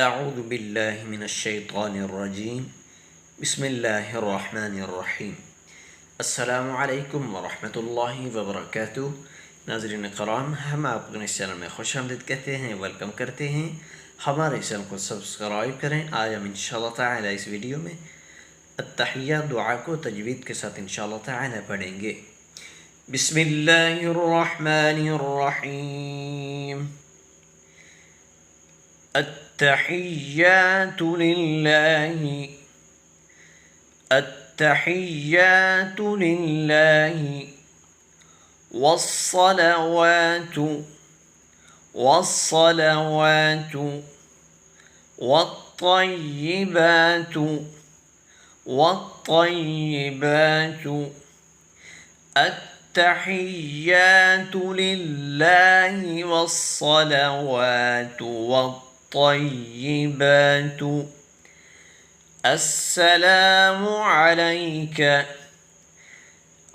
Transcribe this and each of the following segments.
أعوذ بالله من الشيطان الرجيم بسم الله الرحمن الرحیم السلام علیکم ورحمۃ اللہ وبرکاتہ۔ ناظرین کرام، ہم آپ کو اس چینل میں خوش آمدید کہتے ہیں، ویلکم کرتے ہیں۔ ہمارے چینل کو سبسکرائب کریں۔ آج ہم انشاءاللہ تعالی اس ویڈیو میں التحیہ دعا کو تجوید کے ساتھ انشاءاللہ تعالی پڑھیں گے۔ بسم اللہ الرحمن الرحیم۔ التحيات لله التحيات لله والصلوات والصلوات والطيبات والطيبات التحيات لله والصلوات والطيبات السلام عليك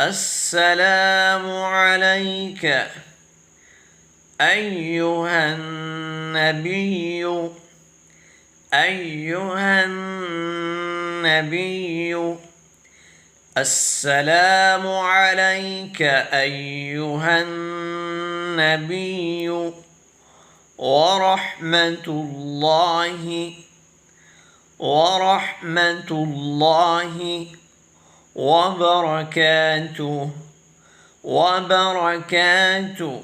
السلام عليك أيها النبي أيها النبي السلام عليك أيها النبي ورحمة الله وبركاته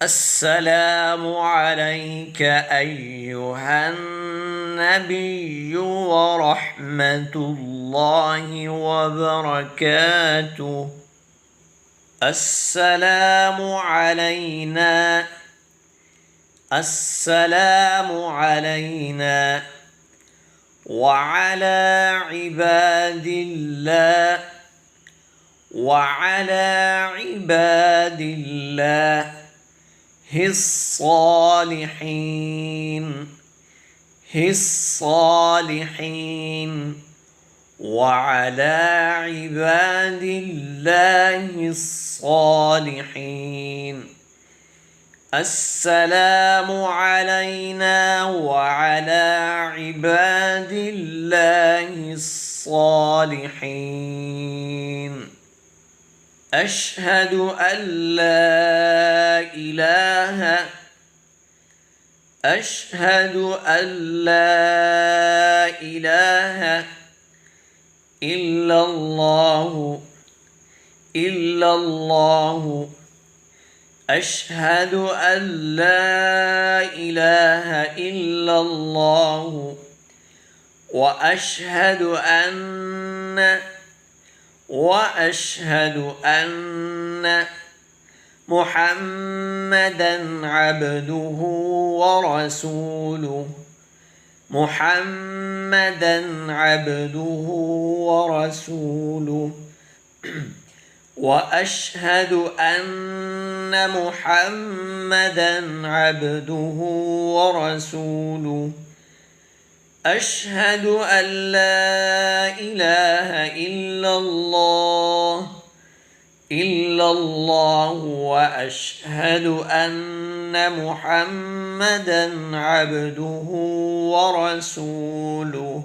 السلام عليك أيها النبي ورحمة الله وبركاته السلام علينا السلام علينا وعلى عباد الله الصالحين وعلى عباد الله الصالحين السلام علينا وعلى عباد الله الصالحين أشهد أن لا إله إلا الله أشهد أن لا إله إلا الله وأشهد أن محمدا عبده ورسوله وأشهد أن محمدا عبده ورسوله أشهد أن لا إله إلا الله وأشهد أن محمدا عبده ورسوله